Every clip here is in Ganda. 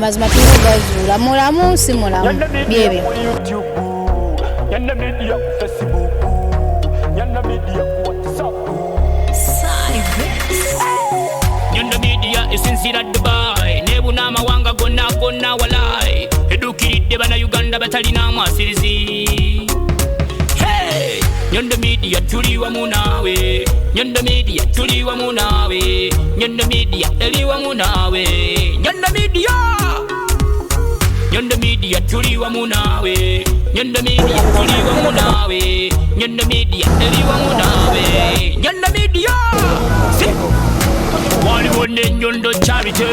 Mazima tugazuula mulamu si mulamu byebyo. Nyondo Media Facebook, Nyondo Media WhatsApp. Nyondo Media esinzira Dubai, nebuna amawanga gonna walai. Edukiridde bana Uganda batalina amasirizi. Hey, Nyondo Media tuli wamu nawe. Nyondo Media tuli wamu nawe. Nyondo Media eri wamu nawe. Nyondo Media. Nyondo Media tuli wamu nawe. Nyondo Media tuli wamu nawe. Nyondo Media eri wamu nawe. Nyondo Media waliwo ne Nyondo Charity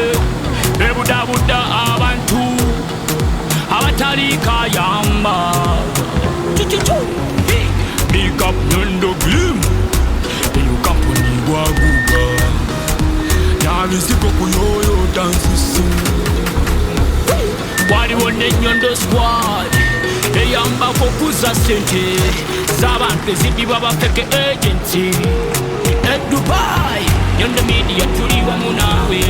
ebudabuda abantu abatali kayamba. Big up Nyondo Glim eyo kampuni gwaguga nabiziko kuyoyo dansisi. Waliwo ne Nyondo Squad eyamba okuza sente z'abantu ezibibwa bafeke agency e Dubai. Nyondo Media tuli wamu nawe.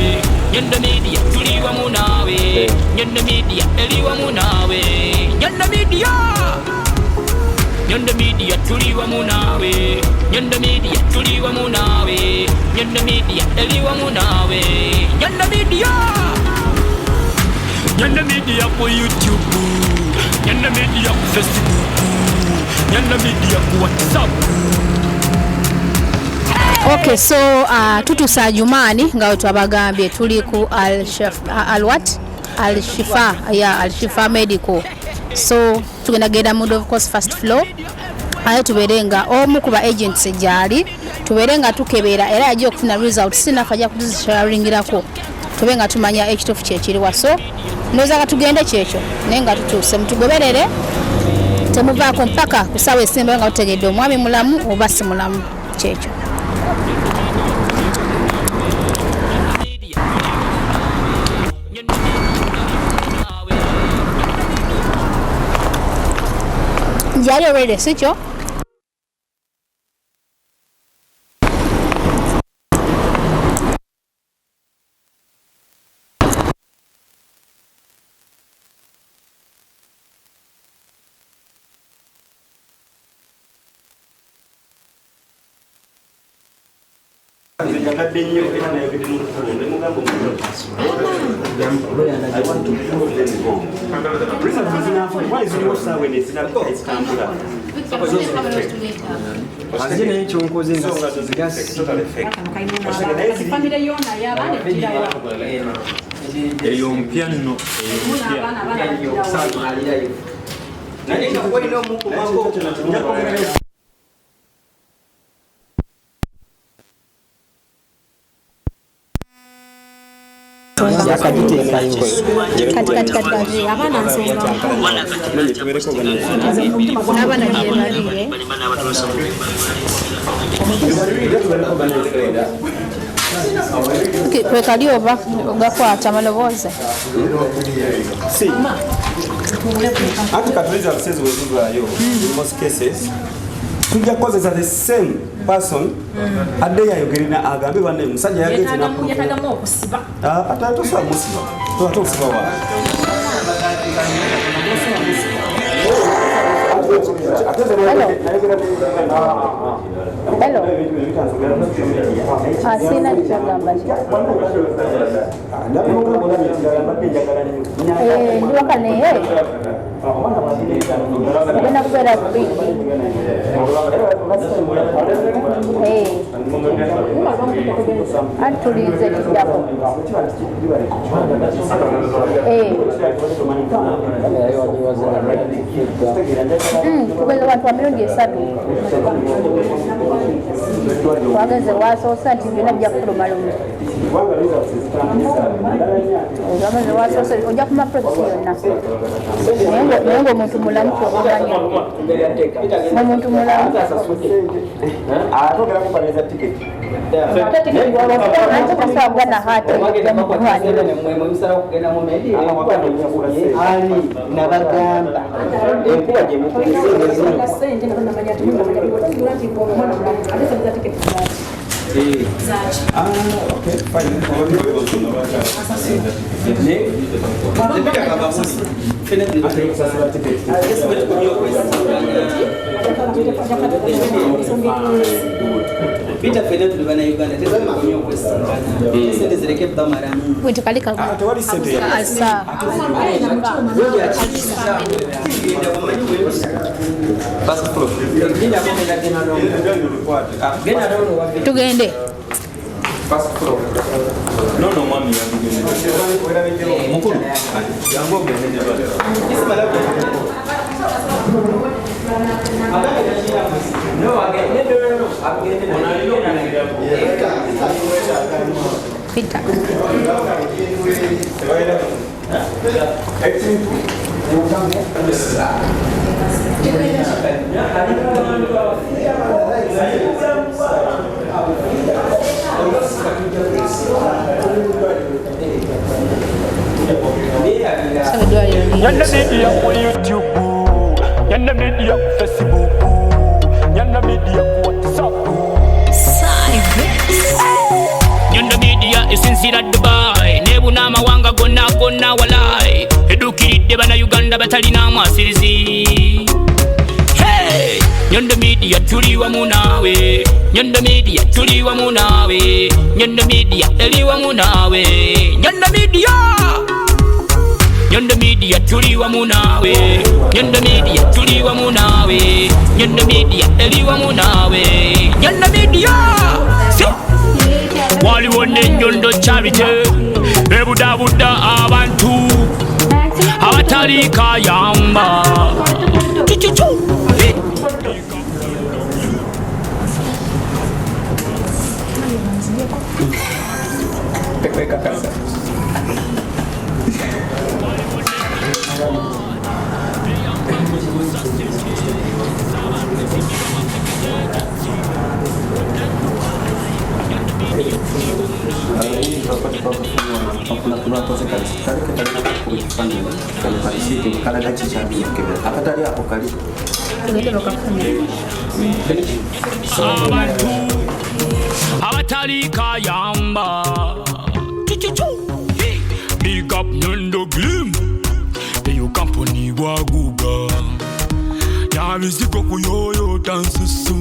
Nyondo Media tuli wamu nawe. Nyondo Media eri wamu nawe. Nyondo Media. Nyondo Media tuli wamu nawe. Nyondo Media tuli wamu nawe. Nyondo Media eri wamu nawe. Nyondo Media. Nyondo Media ku YouTube, Nyondo Media ku Facebook, Nyondo Media ku WhatsApp. Okay, so tutusa Ajumani nga twabagambye tuli ku Al-Shifa Medical. So tugenda genda mu of course first floor. Ayo tuberenga omu kuba agents ejali tuberenga tukebera era ajja okufuna results sinafajja kuzisharingirako. Tubenga tumanya ekitofu kyekiri waso ndoza katugende kyekyo nenga tutuse mutugoberere temuvaako mpaka kusawa esimba nga tutegedde omwami mulamu oba si mulamu kyekyo. Njali already sikyo. I want to prove them wrong. Why is it worse when it's not Kambura? Kwekali oba gakwata maloboze. See, anti-catholic says in most caces, tujja kozesa the same person adde yayogerera agambe banne musajja yagenze nakuyatagamu okusiba atatosa musiba totusiba wa Hello. Asina chagamba. Ndio kane Bena kubera kubi. Antulize kidapo. Kubera watu wa milioni 3. Wagaze wasosa nti byonna bijja kufuluma lumu. Wagaze wasosa ojja kuma process yonna. Naye ng'omuntu mulamu ky'omanya. Omuntu mulamu. Atogera kupaneza tiketi. Tasabwana hati nabagamba enkuba gye mukulisenge Okay, fine. Pita fena tuli bana Uganda teza kunyo kwesangana sente zireke bamara Wente kalika tewali sente ya asa tugende no mwami yabigende mukuru yango gende Pita. Nyondo Media ku YouTube, Nyondo Media ku Facebook, Nyondo Media ku WhatsApp. Nyondo Media esinzira Dubai, nebuna amawanga gonna walai, edukiridde bana Uganda batalina amasirizi. Hey, Nyondo Media tuli wamu nawe, Nyondo Media tuli wamu nawe, Nyondo Media eri wamu nawe, Nyondo Media. Nyondo Media tuli wamu nawe, Nyondo Media tuli wamu nawe, Nyondo Media eri wamu nawe, Nyondo Media. Waliwo ne Nyondo Charity ebudabuda abantu abatali kayamba. Abantu abatali kayamba. Big up Nyondo Glim, eyo company waguga yabiziko kuyoyo tansusu.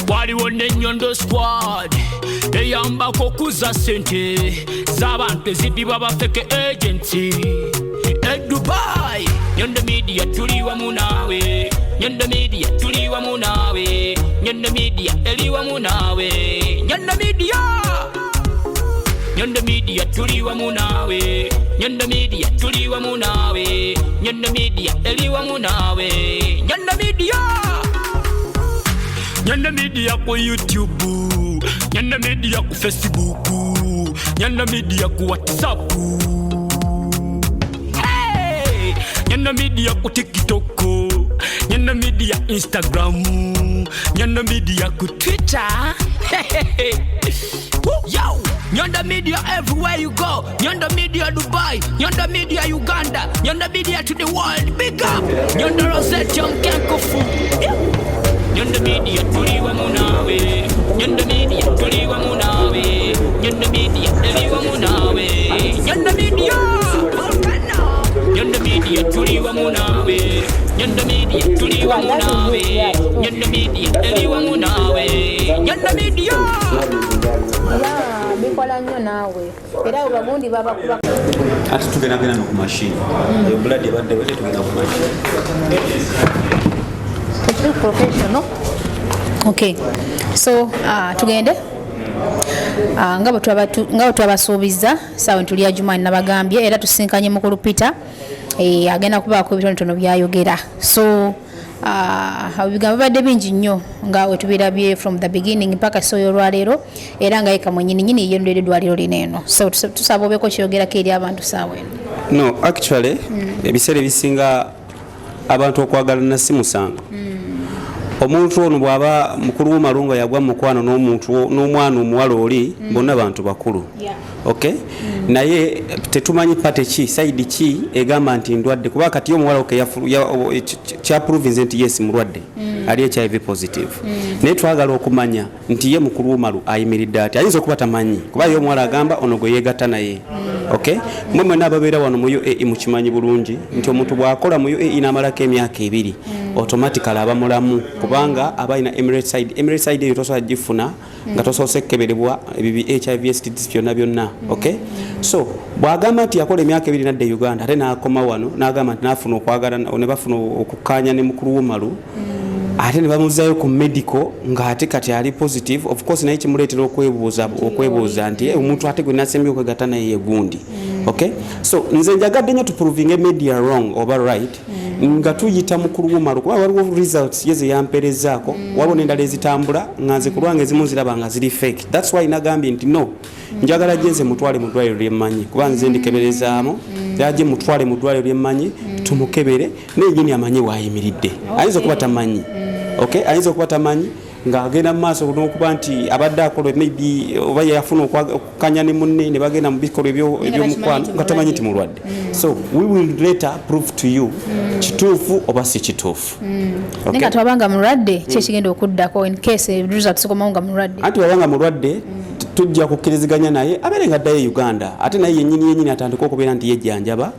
Waliwo ne Nyondo Squad eyambako kuza sente z'abantu ezidibwa bafeke agency e Dubai. Nyondo Media tuli wamu nawe, Nyondo Media tuli wamu nawe, Nyondo Media eri wamu nawe, Nyondo Media. Nyondo Media tuli wamu nawe, Nyondo Media tuli wamu nawe, Nyondo Media eri wamu nawe, Nyondo Media. Nyondo Media ku YouTube, Nyondo Media ku Facebook, Nyondo Media ku WhatsApp. Hey, Nyondo Media ku TikTok, Nyondo Media Instagram, Nyondo Media ku Twitter. Yo, Nyondo Media everywhere you go. Nyondo Media Dubai, Nyondo Media Uganda, Nyondo Media to the world. Big up Nyondo Rozet, young Kenkofu. Nyondo Media tuli wamu nawe, Nyondo Media tuli wamu nawe, Nyondo Media eri wamu nawe, Nyondo Media. Nyondo Media tuli wamu nawe, Nyondo Media tuli wamu nawe, Nyondo Media eri wamu nawe, Nyondo Media. Bikola nnyo naawe era abagundi babakuba ati tugenda no ku machine yo blood yabadde wete tugenda ku machine professional. Okay, so tugende nga bwe twabasuubiza saawa tuli Ajman nabagambye era tusinkanye mukulu Peter agenda kubaako ebitonotono byayogera. So ebigambo bibadde bingi nnyo nga we tubirabye from the beginning mpaka soyo olwaleero era nga yeka mwenyini yeyondere eddwaliro lino eno. So tusaba obeeko kyogerako eri abantu saawa eno. No, actually ebiseera ebisinga abantu okwagalana si musango. Omuntu ono bw'aba mukulu w'omalunga yagwa mu mukwano n'omwana omuwala oli bonna bantu bakulu. Okay? Naye tetumanyi pate ki side ki egamba nti ndwadde kuba kati omuwala kya province nti yes mulwadde. ali HIV positive naye twagala okumanya nti ye mukulu w'omalu ayimiridde ati ayinza okuba tamanyi kuba ye omuwala agamba ono gwe yeegatta naye okay mwe mwena ababeera wano mu UAE mukimanyi bulungi nti omuntu bw'akola mu UAE n'amalako emyaka 2 automatically aba mulamu kubanga aba ina Emirates side eyo tosobola gifuna nga tosoose kukeberebwa ebibi HIV STDs byonna okay so bw'agamba nti yakola emyaka 2 nadde Uganda ate n'akoma wano n'agamba nti n'afuna okwagala ne bafuna okukkaanya ne mukulu w'omalu ate ne bamuzzaayo ku medical ng'ate kati ali positive of course naye kimuleetera okwebuuza nti omuntu ate gwe nasembye okwegatta naye ye gundi okay so nze njagadde nnyo tuproving a media wrong oba right nga tuyita mukulu w'omalu kuba waliwo results ye ze yamperezaako waliwo n'endala ezitambula nga nze ku lwange ezimu ziraba nga ziri fake that's why nagambye nti no njagala gyenze mutwale mu ddwaliro lyemmanyi kuba nze ndikeberezaamu yajje mutwale mu ddwaliro lyemmanyi tumukebere naye nyini amanyi waayimiridde ayinza okuba tamanyi okay ayinza okuba tamanyi ng'agenda mu maaso n'okuba nti abadde akola maybe oba yafuna okukanya ne munne ne bagenda mu bikolwa ebyomukwano nga tamanyi nti mulwadde so we will later prove to you kituufu oba si kituufu nga twabanga mulwadde kyekigenda okuddako in case results zikomawo nga mulwadde anti wabanga mulwadde tujja kukkiriziganya naye abeere nga addayo Uganda ate naye yennyini atandika okubeera nti yejjanjaba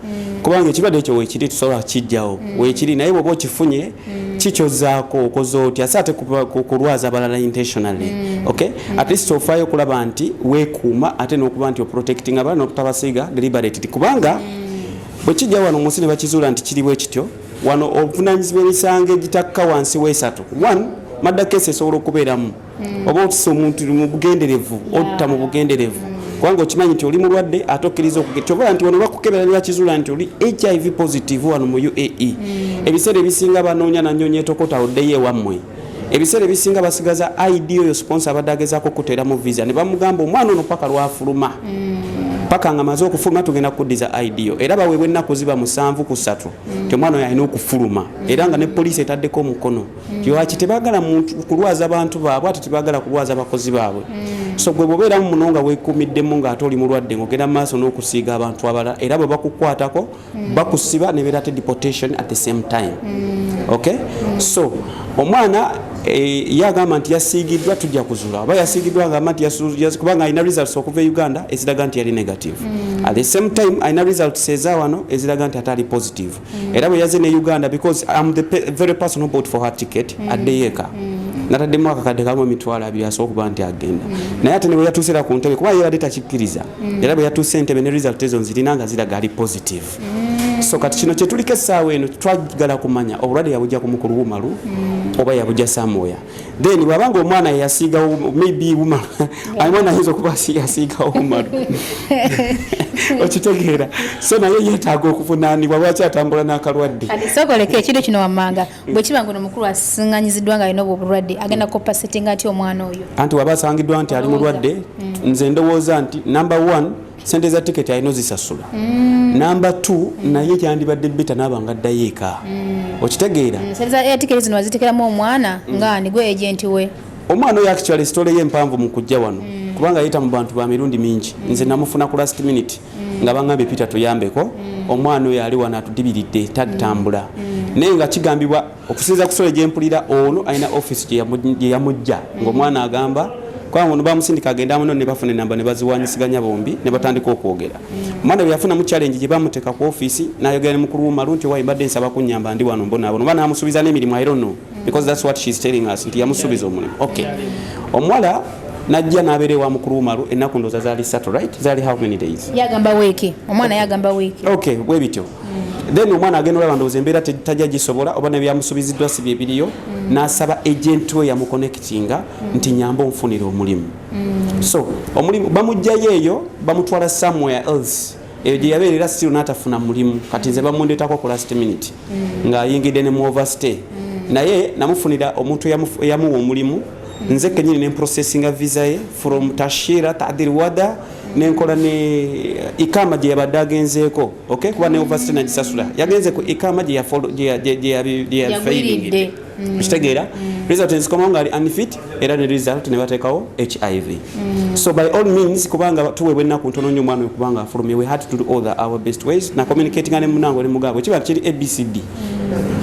kubanga ekirwadde ekyo weekiri tusobola kijjawo weekiri naye bw'oba okifunye kikyozaako okoze otya ate kulwaza abalala intentionally okay at least ofaayo okulaba nti weekuuma ate n'okuba nti oprotecting abalala n'okutabasiiga deliberately kubanga bwe kijja wano mu nsi ne bakizuula nti kiri bwe kityo wano obuvunaanyizibwa emisango egitakka wansi w'esatu 1 madda kesi esobola okubeeramu oba otisa omuntu mu bugenderevu otta mu bugenderevu kubanga okimanyi nti oli mulwadde ate okkiriza okukyobola nti wano bakukebera ne bakizuula nti oli HIV positive wano mu UAE ebiseera ebisinga banoonya nanyonya etokota oddeyo ewammwe ebiseera ebisinga basigaza ID oyo sponsor abadde agezaako okuteeramu visa ne bamugamba omwana ono paka lwafuluma paka nga maze okufuluma tugenda kuddiza ID yo era baweebwa ennaku ziba 7 ku 3 ti omwana oyo alina okufuluma era nga ne poliisi etaddeko omukono lwaki tebaagala muntu kulwaza abantu baabwe ate tebaagala kulwaza abakozi baabwe so gwe bwobeeramu muno nga weekuumiddemu ng'ate oli mulwadde ng'ogenda mu maaso n'okusiiga abantu abalala era bwe bakukwatako bakusiba ne beera te deportation at the same time okay so omwana yagamba nti yasiigiddwa tujja kuzuula oba yasiigiddwa agamba nti kubanga alina results okuva e Uganda eziraga nti yali negative at the same time alina results eza wano eziraga nti atali positive era bwe yazze ne Uganda because I'm the very person who bought for her ticket addeyeeka nataddemu akakadde kamu emitwalo 2 asobola okuba nti agenda naye ate ne bwe yatuusira ku ntebe kuba yabadde takikkiriza era bwe yatuuse entebe ne result ezo nzirina nga ziraga ali positive so kati kino kye tuliko essaawa eno twagala kumanya obulwadde yabujja ku mukulu w'omalu oba yabujja samooya then bwabanga omwana yasiigawo maybe wuma omwana ayinza okuba yasiigawo omalu okitegeera so naye yeetaaga okuvunaanibwa lwaki atambula n'akalwadde kati sokoleka ekintu kino wammanga bwe kiba ngono mukulu asiŋŋanyiziddwa nga alina obwo obulwadde agenda kopasitinga atya omwana oyo anti waba asangiddwa nti ali mulwadde nze ndowooza nti number 1 sente za tiketi alina ozisasula number 2 naye kyandibadde bita n'abanga addayo eka okitegeera sente za tiketi zino wazitekeramu omwana nga nigwe agenti we omwana oyo actually story ye empanvu mu kujja wano kubanga yita mu bantu ba mirundi mingi nze namufuna ku last minute nga bangambye Peter tuyambeko omwana oyo ali wano atudibiridde tatambula naye nga kigambibwa okusinza kusole gye mpulira ono alina office gye yamujja ng'omwana agamba kwa ngono bamusindika agenda muno ne bafuna namba ne baziwanyisiganya bombi ne batandika okwogera omwana bwe yafuna mu challenge gye bamuteeka ku office n'ayogera mukulu w'omalu nti wayibadde nsaba kunnyamba ndi wano mbona abo bana amusubiza n'emirimu I don't know because that's what she's telling us nti yamusubiza omulimu okay omwala najja n'abeere wa mukulu w'omalu ennaku ndooza zaali 3 right zaali how many days yagamba weeki omwana yagamba weeki okay bwe bityo then omwana agenda olaba ndowooza embeera tajja gisobola oba ne byamusubiziddwa si bye biriyo n'asaba agent we yamuconnectinga nti nyamba onfunire omulimu so omulimu bamugjayo eyo bamutwala somewhere else eyo gye yabeerera still n'atafuna mulimu kati nze bamundeetako ku last minute ng'ayingidde ne mu overstay naye namufunira omuntu eyamuwa omulimu nze kenyini ne processing visa ye from Tashira Tadir Wada nenkola ne ikama gye yabadde agenzeeko okay kuba ne overstay nagisasula yagenze ku ikama gye ya failing kitegeera result ezikomawo nga ali unfit era ne result ne bateekawo HIV so by all means kubanga tuweebwa ennaku ntono nnyo omwana kubanga afulumye we had to do all our best ways na communicating ne munango ne mugambo kiba kiri ABCD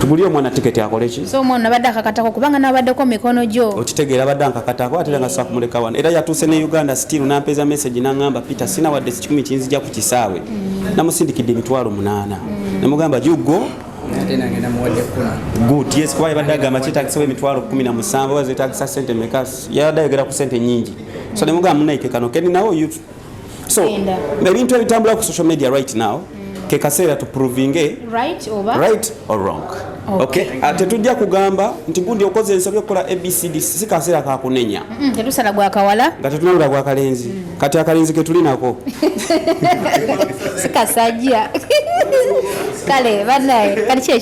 tugulye omwana tiketi akole ki so omwana abadde akakatako kubanga nabaddeko mikono gyo okitegeera abadde akakatako ate nga sa kumuleka wano era yatuuse ne Uganda still nampeeza message n'angamba Peter sina wadde 10 kinzija ku kisaawe namusindikidde emitwalo 8 namugamba jugo ate nange namuwadde 10 good yes kwa yabadde agamba kyetaagisa emitwalo 17 wazetaagisa sente mekas yabadde ayogera ku sente nyingi so nemugamba munaike kano keni nawo youth so ebintu ebitambula ku social media right now ke kaseera to proving right or wrong okay ate tujja kugamba nti gundi okoze ensabye okukola ABCD si kaseera kakunenya tetusala gwa kawala nga tetunalula gwa kalenzi kati akalenzi ke tulinako sikasajja kale banaye kali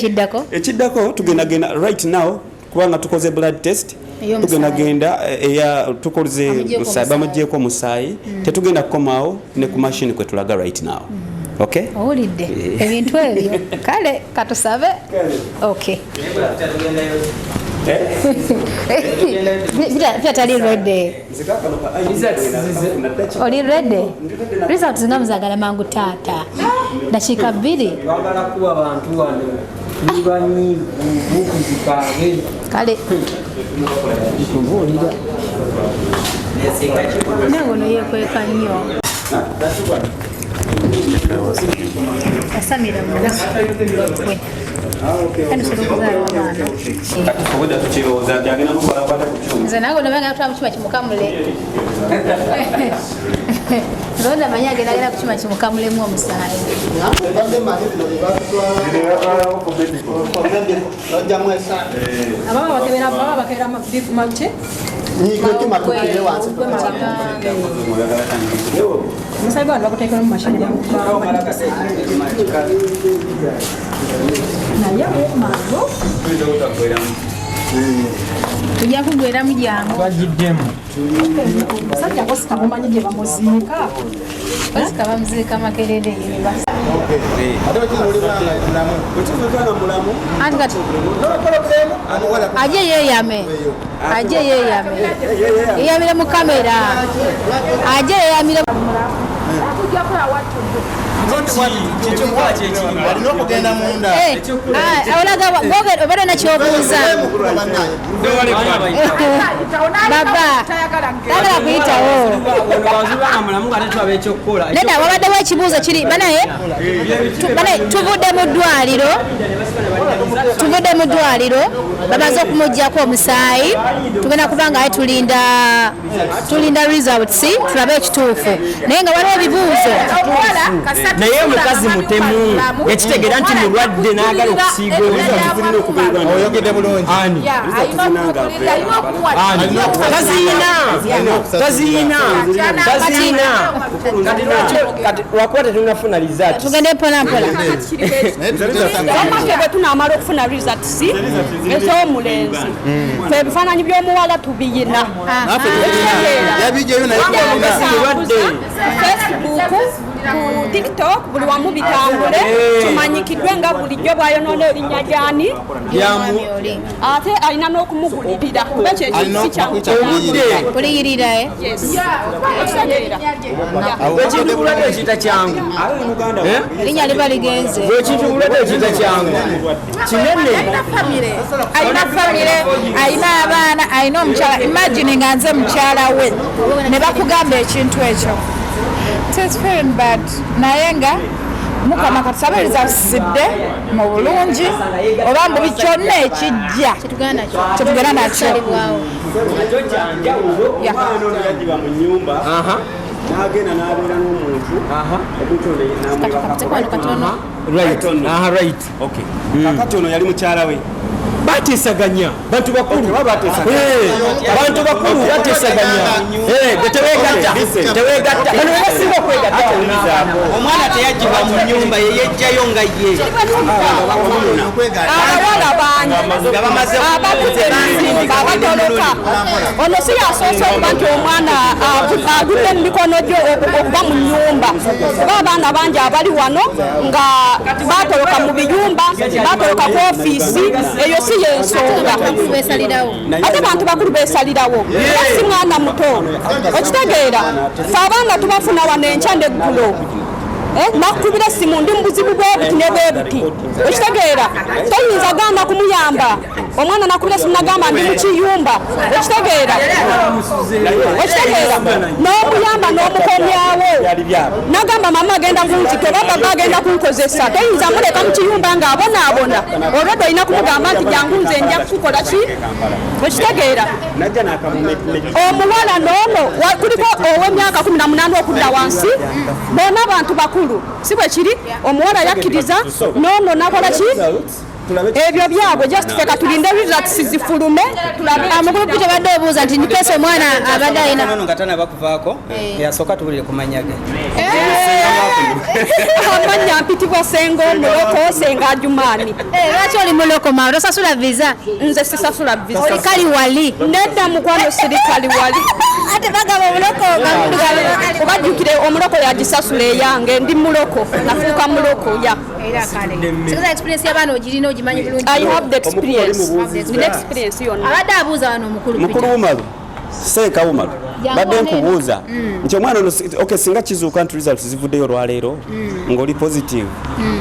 ekiddako tugenda right now kubanga tukoze blood test tugenda tukoze bamugyeeko omusaayi tetugenda kukomaawo ne ku machine kwe tulaga right now okay owulidde ebintu ebyo kale katusabe okay tali ready oli ready result zinamuzagala mangu taata dakiika 2 twagala kuwa abantu wano nibanyi bukuzikaage kale nango noyekweka nnyo asamira nze nago nabanga tutwa mukima kimukamule londa manya agenda kukima kimukamulemu omusaayi ababa bakebera amabifu make musaibu abantu bakuteekera mu mashini tujja kugweramu jangu twagiddemu musajja ngosika mumanyi gye bamuziika basika bamuziika makerere anti kati aje yeeyame yeeyamire mu kamera aje yeeyamire alina okugenda munda olaga obadde nakyobuuza baba tayagala kuyitawo nedda wabaddewo ekibuuzo kiri banaye tuvudde mu ddwaliro bamaze okumuggyako omusaayi tugenda kuba nga tulinda results tulabe ekituufu naye nga waliwo ebibuuzo naye omukazi mutemu yakitegeera nti mulwadde n'agala okusiiga oyogedde bulungi taziina kati lwakuba tetunafuna result tugende mpolampola bwe tunamala okufuna results ez'omulenzi fe ebifaananyi by'omuwala tubiyina yabijjayo naye mulwadde Facebook ku TikTok buli wamu bitambule tumanyikiddwe nga bulijjo bwayonoona erinnya lyani ate alina n'okumugulirira kuba kyekintu kuliyirirae ekintu bulwadde ekiyita kyangu erinnya liba ligenze ekintu bulwadde ekiyita kyangu kinene alina famire alina abaana alina omukyala imagine nga nze mukyala we ne bakugamba ekintu ekyo it's very bad naye nga mukama katusabiriza tusidde mu bulungi oba mbubi kyonna ekijja tetugenda nakyo yagiba mu nyumba n'agenda n'abeera n'omuntu kakati ono yali mukyala we bateesaganya bantu bakulu bateesaganya teweegatta bano bebasinga okwegatta omwana teyagibwa mu nyumba yeyejjayo nga ye abawala bangi abatoloka ono si yasoose okuba nti omwana agudde mu mikono gyo okuba mu nyumba oba abaana bangi abali wano nga batoloka mu biyumba batoloka ku ofiisi eyo si yensonga ate bantu bakulu besalirawo era si mwana muto okitegeera fe abaana tubafuna wano enkya n'eggulo nakukubira essimu ndi mu buzibu bw'obuti ne bwebuti ekitegeera toyinza gamba kumuyamba omwana nakubira sinagamba ndi mukiyumba ekitegeera n'omuyamba n'omukomyawo nagamba mama agenda kunzitoba baba agenda kunkozesa toyinza muleka mukiyumba ng'abonaabona olwedde olina kumugamba nti jangu nze nja kukola ki ekitegeera omuwala n'ono kuliko ow'emyaka 18 okudda wansi bona abantu bakulu si bwe kiri omuwala yakkiriza n'ono nakola ki ebyo byabwe just feka tulinde results zifulume amakulu kuje badde obuuza nti nikese omwana abadde alina nono ngatana bakuvaako yasooka tubulire ku manyage amanya mpitibwa sengo muloko senga Ajumani lwaki oli muloko mawe tosasula visa nze sisasula visa oli kali wali nedda mukwano sirikali wali ate bagaba omuloko obajjukire omuloko yagisasula eyange ndi muloko nafuuka muloko ya era kale sikuza experience y'abaana ogirina ogimanyi bulungi I have the experience yonna abadde abuuza wano mukulu Umaru seeka Umaru badde nkubuuza nti omwana ono okay singa kizuuka nti results zivuddeyo olwaleero ng'oli positive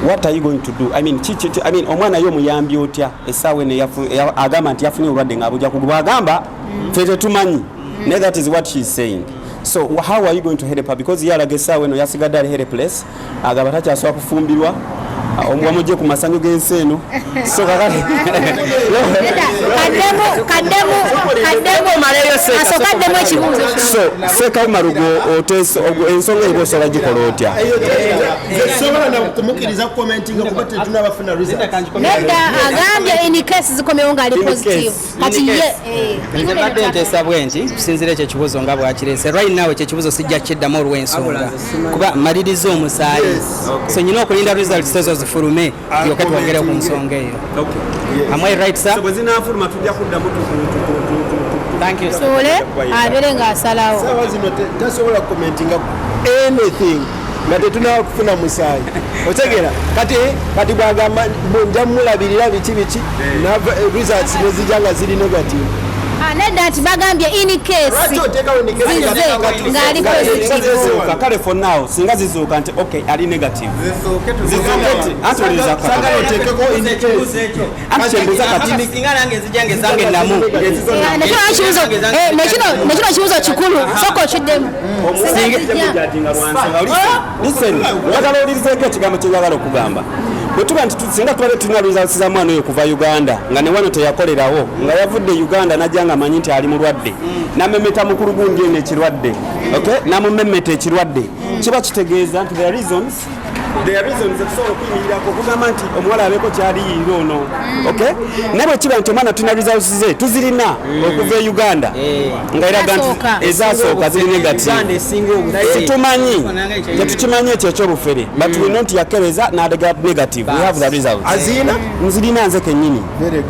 what are you going to do I mean omwana yo muyambi otya essaawa eno agamba nti yafunye obulwadde ng'abujja kugubwa agamba ffe tetumanyi naye that is what she is saying. So how are you going to help her because yalaga essaawa eno yasigadde ali helpless agamba takyasobola kufumbirwa omwamujje ku masanyu g'ensi eno so kakati kaddemu ekibuuzo so seeka Umarugo ensonga eri osobola gikola otya sobola nakumukiriza kukomentinga kuba tetunabafuna results nedda agambye in case zikomewo ng'ali positive kati ye badde nteesa bwe nti tusinzira ekyo ekibuuzo nga bwakirese right now ekyo ekibuuzo sijja kiddamu olw'ensonga kuba maliriza omusaayi so nyina okulinda results ezo zifulume yoke twogere ku nsonga eyo am I right sir bwe zinaafuluma tujja kuddamu thank you sole abeere ng'asalawo sawa zino tasobola kukomentinga anything nga tetunaba kufuna musaayi otegeera kati bwagamba nja mulabirira biki results nezijja nga ziri negative nedda nti bagambye in case ng'ali positive kale for now singa zizuuka nti okay ali negative nekino kibuuzo kikulu soka okiddemu oyagala olirizeeko ekigambo kyenjagala okugamba bwetuba nti singa tubadde tulina results za mwana oyo kuva Uganda nga ne wano teyakolerawo nga yavudde Uganda najja nga amanyi nti ali mulwadde namemeta mukulu gundi eno ekirwadde namumemeta ekirwadde kiba kitegeeza nti there are reasons etusobola okuyimirirako okugamba nti omuwala abeeko kyaliyiira ono naye bwe kiba nti omwana tulina results ze tuzirina okuva e Uganda nga eraga nti ezasooka ziri negative situmanyi tetukimanyi ekyo ekyobufere but we know nti yakebeza n'adega negative we have the results nzirina nze kennyini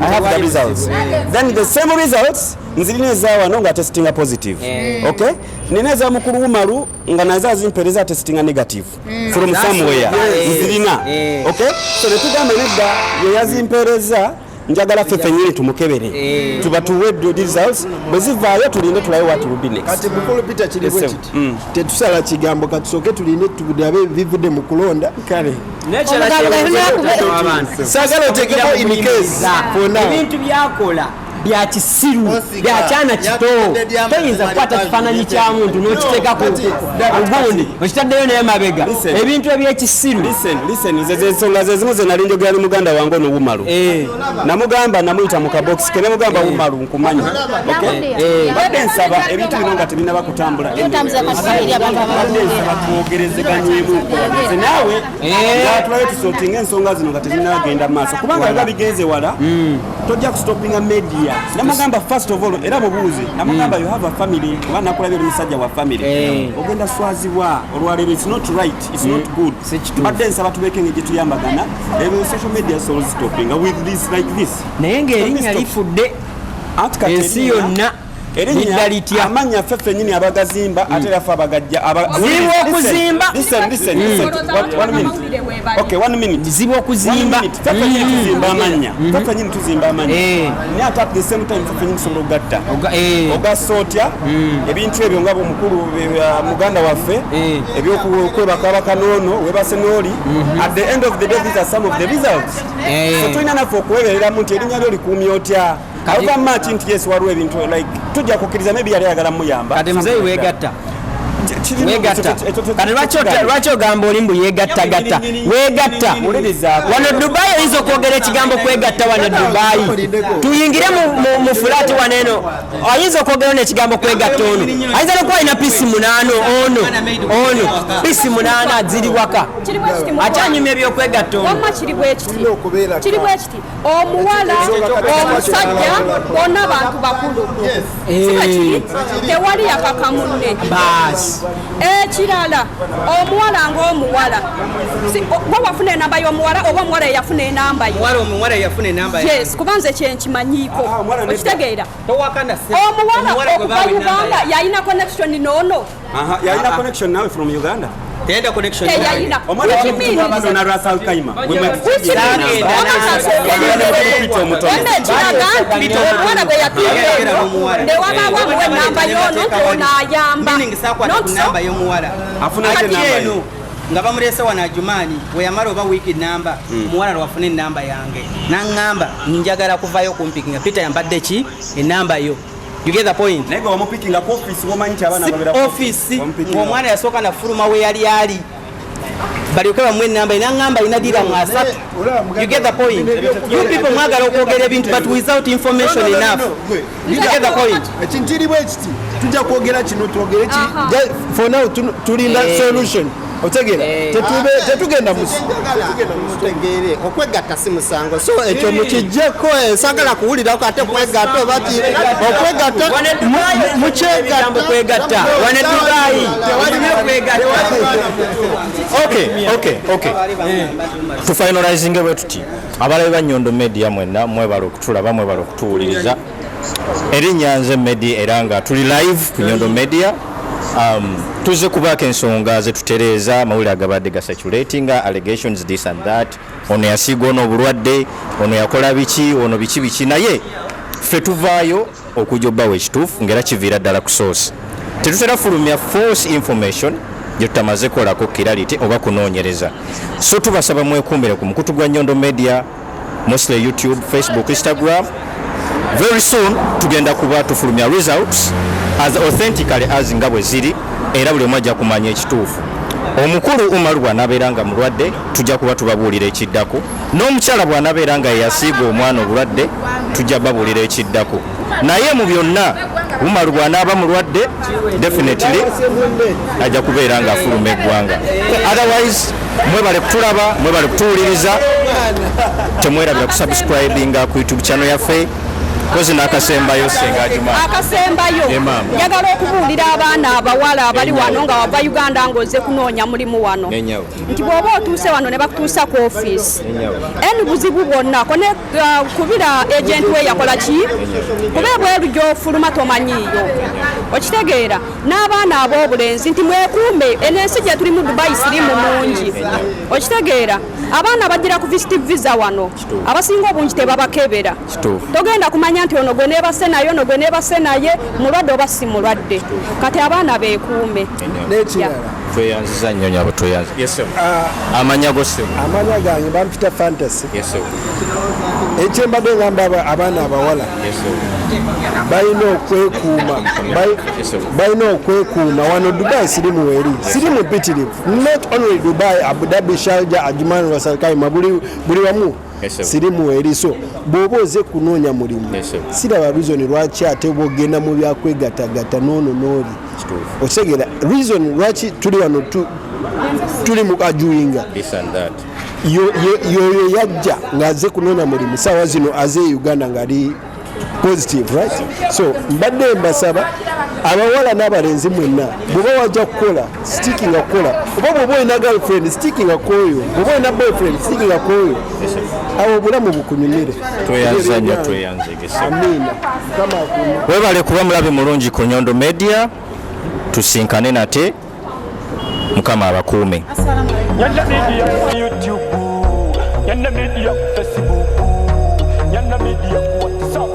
I have the results then the same results nzirina ezawano nga testinga positive nina eza mukulu Umaru nga nazo azimpereza testinga negative from somewhere nzirina so netugamba nedda yeyazimpereza njagala ffe nyini tumukebere tuba tuwe results bwe zivaayo tulinde tulabe what will be next kati bukulu Peter kiri bwe kiti tetusala kigambo katusooke tulinde tulabe bivudde mu kulonda kale sagala oteekeko in case ebintu byakola bya kisiru bya kyana kito toyinza kukwata kifaananyi kya muntu n'okiteeka ku gundi okitaddeyo naye mabega ebintu ebyekisiru ensonga zezimu ze nali njogera ni muganda wange ono Umaru namugamba namuyita mu kabokisi ke nemugamba Umaru nkumanyi badde nsaba ebintu bino nga tebinaba kutambula badde nsaba twogerezeganyemu ze naawe tulabe tusootinga ensonga zino nga tezinagenda mu maaso kubanga biba bigenze wala tojja kustopinga media namagamba first of all era mubuuzi namagamba you have a family kuba nakulabye oli musajja wa family ogenda swazibwa olwaleero it's not right it's not good badde nsaba tubeeke ngeri gyetuyambagana ebyo social media soul stopping with this like this naye ng'erinnya lifudde ensi yonna erinnya amanya feffe nyini abagazimba ate yafa abagajja zibu okuzimba listen okay 1 minute zibu okuzimba feffe nyini tuzimba amanya feffe nyini tuzimba amanya ne at the same time feffe nyini sobola ogatta ogasotya ebintu ebyo nga omukulu muganda waffe ebyokwebaka bakanono webase n'oli at the end of the day these are some of the results so tulina naffe okuwebereramu nti erinnya lyo likuumya otya ava much nti yes waliwo ebintu like tujja kukkiriza maybe yali ayagala muyamba kati muzeeyi weegatta kati lwaki ogamba oli mbu yegattagatta weegatta wano Dubai oyinza okwogera ekigambo kwegatta wano Dubai tuyingire mu fulaati wano eno oyinza okwogera n'ekigambo kwegatta ono ayinza nokuba alina pisi 8 ono pisi 8 ziri waka akyanyumya ebyokwegatta ono kiri bwe kiti omuwala omusajja bonna bantu bakulu siba kiri tewali yakaka munne baasi ekirala omuwala ng'omuwala gwe wafuna enamba y'omuwala oba omuwala yeyafuna enamba ye yes kuba nze kyenkimanyiiko okitegeera omuwala okuva Uganda yalina connection noono yalina connection nawe from Uganda tenda connection yalina na Rasal Kaima omwana bwe yatuuka newabaawo enamba y'ono ntonaayamba namba y'omuwala eno nga bamulese wana Ajman weyamala oba wiiki namba muwala lwafuna enamba yange naŋŋamba njagala kuvayo kumpikinga Peter yambadde ki enamba yo. You get the point? Nego wamupickinga ku office womanyi kyabana babera office omwana yasooka na fuluma we yali balyoke bamwe enamba naŋŋamba inadira mu asatu. You get the point? You people mwagala okwogera ebintu but without information enough. You get the point? Ekintu kiri bwe kiti tujja kwogera kino twogere ki for now tulinda solution. Otegera tetugenda mutegere okwegatta si musango so ekyo mukijjeko sagala kuwulirako ate kwegatta bati okwegatta mukyegamba kwegatta wane Dubai okay to finalizing bwe tuti abalabe ba Nyondo Media mwenna mwebala okutulaba mwebala okutuwuliriza erinnya nze Media era nga tuli live ku Nyondo Media. Tuze kubaako ensonga zetutereeza amawulire agabadde gasaturatinga allegations this and that ono yasiiga ono obulwadde ono yakola biki ono biki naye ffe tuvaayo okujja obbawo ekituufu ng'era kiviira ddala ku source tetutera fulumya false information gye tutamaze kolako kirality oba kunoonyereza so tubasaba mwekuumire ku mukutu gwa Nyondo Media mostly YouTube, Facebook, Instagram. Very soon tugenda kuba tufulumya results as authentically as nga bwe ziri era buli omu ajja kumanya ekituufu. Omukulu Umar bw'anabeera nga mulwadde tujja kuba tubabuulira ekiddako n'omukyala bw'anabeera nga yeyasiiga omwana obulwadde tujja babuulira ekiddako naye mu byonna Umar bw'anaaba mulwadde definitely ajja kubeera nga afuluma eggwanga. Otherwise mwebale kutulaba mwebale kutuwuliriza temwerabira kusubscribinga ku YouTube channel yaffe kozi n'akasembayo senga Ajman akasembayo njagala okubuulira abaana abawala abali wano nga wava Uganda ng'oze kunoonya mulimu wano nti bw'oba otuuse wano ne bakutuusa ku ofiisi eni buzibu bwonna kone kubira agent we yakola ki kuba bweru gy'ofuluma tomanyiiyo okitegeera n'abaana ab'obulenzi nti mwekuume enensi gye tuli mu Dubai sirimu mungi okitegeera abaana bagira ku visit visa wano abasinga obungi tebabakebera togenda kumanya nti ono gwe neebase naye ono gwe neebase naye mulwadde oba si mulwadde kati abaana beekuume n'ekirala tweyanziza nnyo nyabo tweyanziza amanya gose amanya gange bampita fantasy ekyembadde ngamba abaana abawala balina okwekuuma wano Dubai sirimu weri sirimu mpitirivu not only Dubai, Abu Dhabi, Sharjah, Ajman, Rasal Kaima buli wamu sirimu weri so bw'oba oze kunoonya mulimu siraba reason lwaki ate bw'ogenda mu byakwegatagata noono n'oli okitegeera reason lwaki tuli wano tuli mu kajuinga yoyo yajja ng'aze kunoonya mulimu saawa zino aze Uganda ng'ali positive, right? So mbadde mbasaba abawala n'abalenzi mwenna bw'oba wajja kukola sticking akola oba bw'oba olina girlfriend sticking akoyo bw'oba olina boyfriend sticking akoyo awo obulamu bukunyumire. Tweyanza nnyo tweyanzegese. Amiina. Webale kuba mulabe mulungi ku Nyondo Media, tusinkane nate Mukama abakuume. Nyondo Media YouTube, Nyondo Media Facebook, Nyondo Media WhatsApp.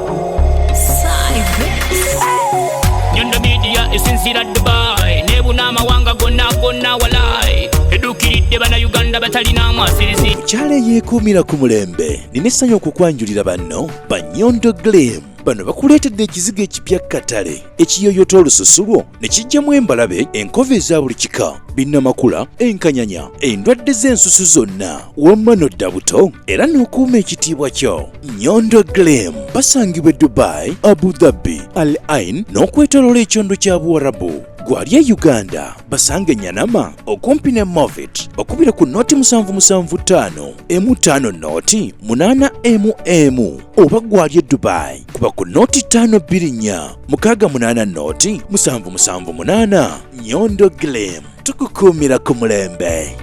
Nyondo Media esinzira Dubai, nebuna amawanga gonna walai. Edukiridde bana Uganda batalina amasirizi. Mukyala yeekuumira ku mulembe, nina essanyu okukwanjulira banno ba Nyondo Glam. Bano bakuleetedde ekizigo ekipya katale ekiyoyota olususu lwo ne kijjamu embalabe, enkova eza buli kika, binnamakula, enkanyanya, endwadde z'ensusu zonna, wamma n'odda buto era n'okuuma ekitiibwa kyo. Nyondo Glam basangibwa e Dubai, Abu Dhabi, Al Ain n'okwetooloola ekyondo kya Buwarabu. Gwali e Uganda basange Nyanama okumpi ne Movit okubira ku noti 775 M5 noti 8 oba gwali e Dubai kuba ku noti 524 680 noti 778. Nyondo Glam tukukuumira ku mulembe.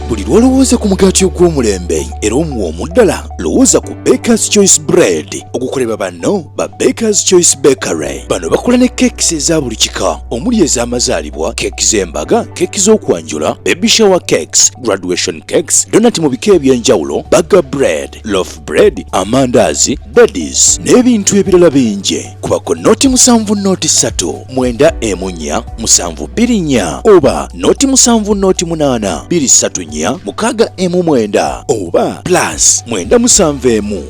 Buli lwolowooza ku mugaati ogw'omulembe era omuwoomu ddala, lowooza ku Baker's Choice Bread okukolebwa banno ba Baker's Choice Bakery. Bano bakola ne cakes eza buli kika omuli ez'amazaalibwa, keeki z'embaga, keeki z'okwanjula, baby shower cakes, graduation cakes, donut mu bika eby'enjawulo, burger bread, loaf bread, amandaazi, daddies n'ebintu ebirala bingi. Kuba ku noti 7 noti 3 9 M4 724 oba noti 7 noti 8 234 6 M9 oba plus 9 589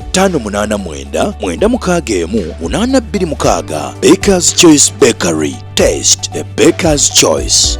9 8 Baker's Choice Bakery. Taste the Baker's Choice.